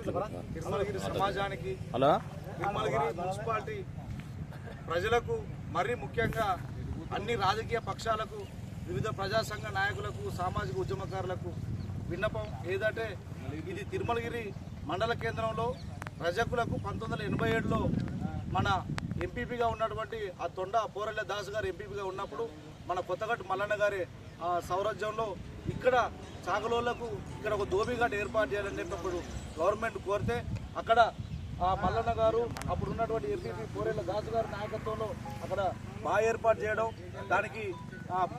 తిరుమలగిరి సమాజానికి తిరుమలగిరి మున్సిపాలిటీ ప్రజలకు మరీ ముఖ్యంగా అన్ని రాజకీయ పక్షాలకు వివిధ ప్రజా సంఘ నాయకులకు సామాజిక ఉద్యమకారులకు విన్నపం ఏదంటే ఇది తిరుమలగిరి మండల కేంద్రంలో రజకులకు 1987లో మన ఎంపీపీగా ఉన్నటువంటి ఆ తొండ పోరెళ్ళ దాస్ గారు ఎంపీపీగా ఉన్నప్పుడు మన కొత్తగట్టు మల్లన్న గారి సౌరాజ్యంలో ఇక్కడ చాకలోళ్లకు ఇక్కడ ఒక దోబిఘాట్ ఏర్పాటు చేయాలని చెప్పినప్పుడు గవర్నమెంట్ కోరితే అక్కడ మల్లన్న గారు అప్పుడు ఉన్నటువంటి ఎంపీపీ పోరెళ్ళ దాస్ గారి నాయకత్వంలో అక్కడ బాగా ఏర్పాటు చేయడం, దానికి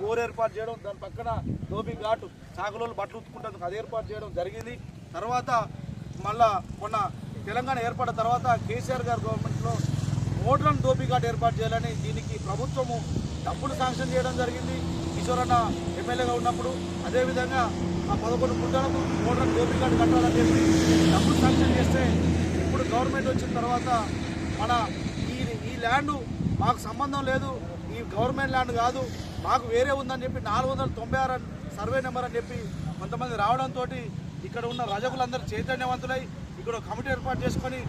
బోర్ ఏర్పాటు చేయడం, దాని పక్కన దోబిఘాట్ చాకలోళ్ళు బట్టలు ఉత్తుకుంటేందుకు అది ఏర్పాటు చేయడం జరిగింది. తర్వాత మళ్ళా మొన్న తెలంగాణ ఏర్పడిన తర్వాత కేసీఆర్ గారి గవర్నమెంట్లో మోడ్రన్ దోబిఘాట్ ఏర్పాటు చేయాలని దీనికి ప్రభుత్వము డబ్బులు శాంక్షన్ చేయడం జరిగింది. కిషోరన్న ఎమ్మెల్యేగా ఉన్నప్పుడు అదేవిధంగా 11 గుంటలకు మోడ్రన్ దోబిఘాట్ కట్టాలని చెప్పి డబ్బులు శాంక్షన్ చేస్తే ఇప్పుడు గవర్నమెంట్ వచ్చిన తర్వాత మన ఈ ల్యాండ్ మాకు సంబంధం లేదు, ఈ గవర్నమెంట్ ల్యాండ్ కాదు, మాకు వేరే ఉందని చెప్పి 496 సర్వే నెంబర్ అని చెప్పి కొంతమంది రావడంతో ఇక్కడ ఉన్న రజకులందరూ చైతన్యవంతులై ఇక్కడ కమిటీ ఏర్పాటు చేసుకొని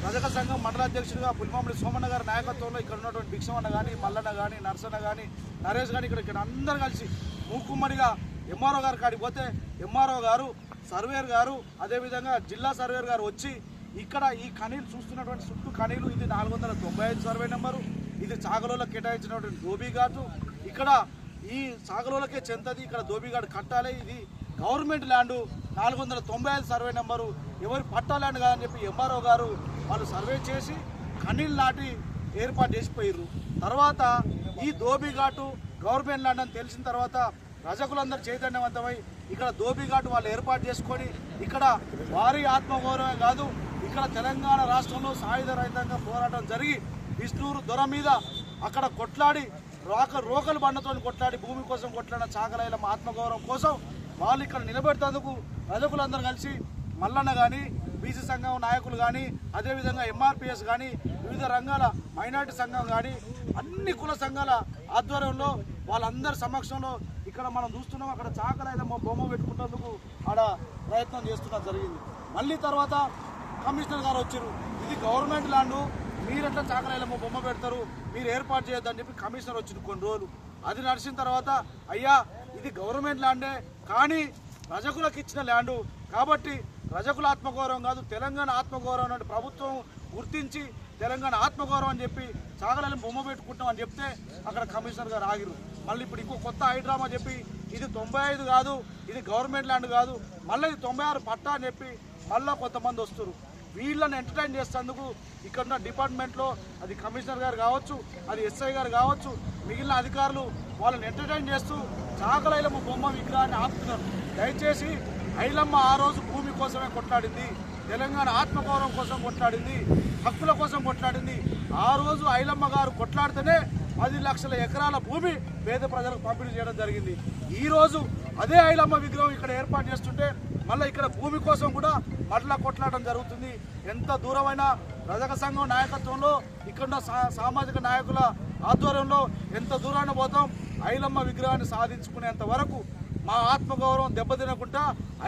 రజక సంఘం మండలాధ్యక్షుడిగా పులిమామిడి సోమన్న గారి నాయకత్వంలో ఇక్కడ ఉన్నటువంటి భిక్షమన్న కానీ మల్లన్న కానీ నర్సన్న కానీ నరేష్ కానీ ఇక్కడ అందరూ కలిసి మూకుమ్మడిగా ఎంఆర్ఓ గారి కాడికి పోతే ఎంఆర్ఓ గారు సర్వేయర్ గారు అదేవిధంగా జిల్లా సర్వేయర్ గారు వచ్చి ఇక్కడ ఈ ఖనీలు చూస్తున్నటువంటి చుట్టూ ఖనీలు ఇది 495 సర్వే నెంబరు, ఇది చాకలోళ్ళకి కేటాయించినటువంటి దోబిఘాటు, ఇక్కడ ఈ చాకలోళ్ళకే చెంతది, ఇక్కడ దోబిఘాట్ కట్టాలి, ఇది గవర్నమెంట్ ల్యాండ్ 495 సర్వే నెంబరు, ఎవరి పట్టా ల్యాండ్ కాదని చెప్పి ఎంఆర్ఓ గారు వాళ్ళు సర్వే చేసి ఖనీలు నాటి ఏర్పాటు చేసిపోయారు. తర్వాత ఈ దోబిఘాటు గవర్నమెంట్ ల్యాండ్ అని తెలిసిన తర్వాత రజకులందరూ చైతన్యవంతమై ఇక్కడ దోబిఘాటు వాళ్ళు ఏర్పాటు చేసుకొని ఇక్కడ వారి ఆత్మగౌరవమే కాదు, ఇక్కడ తెలంగాణ రాష్ట్రంలో సాయుధ రహితంగా పోరాటం జరిగి విష్ణూరు దొర మీద అక్కడ కొట్లాడి రోకలు బండతో కొట్లాడి భూమి కోసం కొట్లాడిన చాకలైలమ్మ ఆత్మగౌరవం కోసం వాళ్ళు ఇక్కడ నిలబెట్టేందుకు రజకులందరూ కలిసి మల్లన్న కానీ బీసీ సంఘం నాయకులు కానీ అదేవిధంగా ఎంఆర్పిఎస్ కానీ వివిధ రంగాల మైనార్టీ సంఘం కానీ అన్ని కుల సంఘాల ఆధ్వర్యంలో వాళ్ళందరి సమక్షంలో ఇక్కడ మనం చూస్తున్నాం. అక్కడ చాకలైలమ్మ బొమ్మ పెట్టుకునేందుకు ఆడ ప్రయత్నం చేస్తున్నది జరిగింది. మళ్ళీ తర్వాత కమిషనర్ గారు వచ్చారు, ఇది గవర్నమెంట్ ల్యాండ్, మీరెట్లా చాకలైలమ్మ బొమ్మ పెడతారు, మీరు ఏర్పాటు చేయొద్దని చెప్పి కమిషనర్ వచ్చింది కొన్ని రోజులు. అది నడిచిన తర్వాత అయ్యా ఇది గవర్నమెంట్ ల్యాండే కానీ రజకులకు ఇచ్చిన ల్యాండు కాబట్టి రజకుల ఆత్మగౌరవం కాదు తెలంగాణ ఆత్మగౌరవం అంటే ప్రభుత్వం గుర్తించి తెలంగాణ ఆత్మగౌరవం అని చెప్పి చాకలైలమ్మ బొమ్మ పెట్టుకుంటాం అని చెప్తే అక్కడ కమిషనర్ గారు ఆగిరు. మళ్ళీ ఇప్పుడు ఇంకో కొత్త హైడ్రామా చెప్పి ఇది 95 కాదు, ఇది గవర్నమెంట్ ల్యాండ్ కాదు, మళ్ళీ ఇది 96 పట్టా అని చెప్పి మళ్ళీ కొంతమంది వస్తారు. వీళ్ళని ఎంటర్టైన్ చేసేందుకు ఇక్కడ ఉన్న డిపార్ట్మెంట్లో అది కమిషనర్ గారు కావచ్చు, అది ఎస్ఐ గారు కావచ్చు, మిగిలిన అధికారులు వాళ్ళని ఎంటర్టైన్ చేస్తూ చాకలైలమ్మ బొమ్మ విగ్రహాన్ని ఆపుతున్నారు. దయచేసి ఐలమ్మ ఆ రోజు భూమి కోసమే కొట్లాడింది, తెలంగాణ ఆత్మగౌరవం కోసం కొట్లాడింది, హక్కుల కోసం కొట్లాడింది. ఆ రోజు ఐలమ్మ గారు కొట్లాడితేనే 10 లక్షల ఎకరాల భూమి పేద ప్రజలకు పంపిణీ చేయడం జరిగింది. ఈరోజు అదే ఐలమ్మ విగ్రహం ఇక్కడ ఏర్పాటు చేస్తుంటే మళ్ళీ ఇక్కడ భూమి కోసం కూడా మట్లా కొట్లాడడం జరుగుతుంది. ఎంత దూరమైన రజక సంఘం నాయకత్వంలో ఇక్కడ సామాజిక నాయకుల ఆధ్వర్యంలో ఎంత దూరాన్ని పోతాం, ఐలమ్మ విగ్రహాన్ని సాధించుకునేంత వరకు మా ఆత్మగౌరవం దెబ్బతినకుండా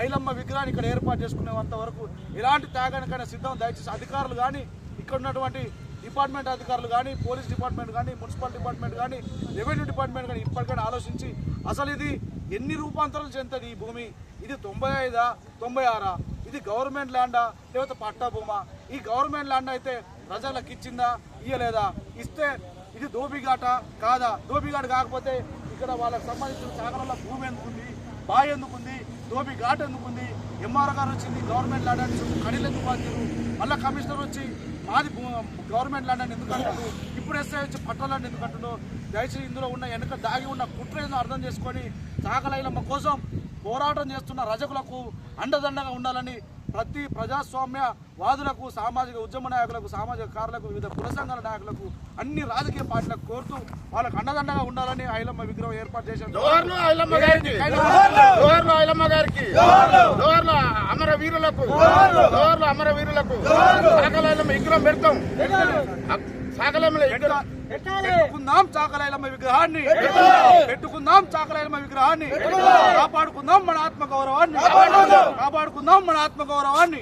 ఐలమ్మ విగ్రహాన్ని ఇక్కడ ఏర్పాటు చేసుకునేంత వరకు ఎలాంటి త్యాగానికైనా సిద్ధం. దయచేసి అధికారులు కానీ ఇక్కడ ఉన్నటువంటి డిపార్ట్మెంట్ అధికారులు కానీ పోలీస్ డిపార్ట్మెంట్ కానీ మున్సిపల్ డిపార్ట్మెంట్ కానీ రెవెన్యూ డిపార్ట్మెంట్ కానీ ఇప్పటికైనా ఆలోచించి అసలు ఇది ఎన్ని రూపాంతరాలు చెందుతుంది ఈ భూమి, ఇది 95 96 ఇది గవర్నమెంట్ ల్యాండా లేకపోతే పట్టా భూమా, ఈ గవర్నమెంట్ ల్యాండ్ అయితే ప్రజలకు ఇచ్చిందా ఇయ్యలేదా, ఇస్తే ఇది దోబిఘాట కాదా, దోబిఘాట్ కాకపోతే ఇక్కడ వాళ్ళకి సంబంధించిన చాకల భూమి ఎందుకుంది, బావి ఎందుకుంది, దోబిఘాట్ ఎందుకుంది, ఎంఆర్ గారు వచ్చింది గవర్నమెంట్ ల్యాండ్ అని చెప్పి కడీలు ఎందుకు బాధ్యులు, మళ్ళీ కమిషనర్ వచ్చి మాది గవర్నమెంట్ ల్యాండ్ అని ఎందుకు అంటున్నారు, ఇప్పుడు ఎస్ఐ వచ్చి పట్టా ల్యాండ్ ఎందుకు అంటున్నారు. దయచేసి ఇందులో ఉన్న వెనక దాగి ఉన్న కుట్ర ఏదో అర్థం చేసుకొని చాకలైలమ్మ కోసం పోరాటం చేస్తున్న రజకులకు అండదండగా ఉండాలని ప్రతి ప్రజాస్వామ్య వాదులకు సామాజిక ఉద్యమ నాయకులకు సామాజిక కారులకు వివిధ కుల సంఘాల నాయకులకు అన్ని రాజకీయ పార్టీలకు కోరుతూ వాళ్ళకు అండదండగా ఉండాలని ఐలమ్మ విగ్రహం ఏర్పాటు చేశారు. అమరవీరులకు విగ్రహం పెడతాం. పెట్టుకుందాం చాకలైలమ్మ విగ్రహాన్ని, పెట్టుకుందాం చాకలైలమ్మ విగ్రహాన్ని, కాపాడుకుందాం మన ఆత్మగౌరవాన్ని, కాపాడుకుందాం మన ఆత్మగౌరవాన్ని.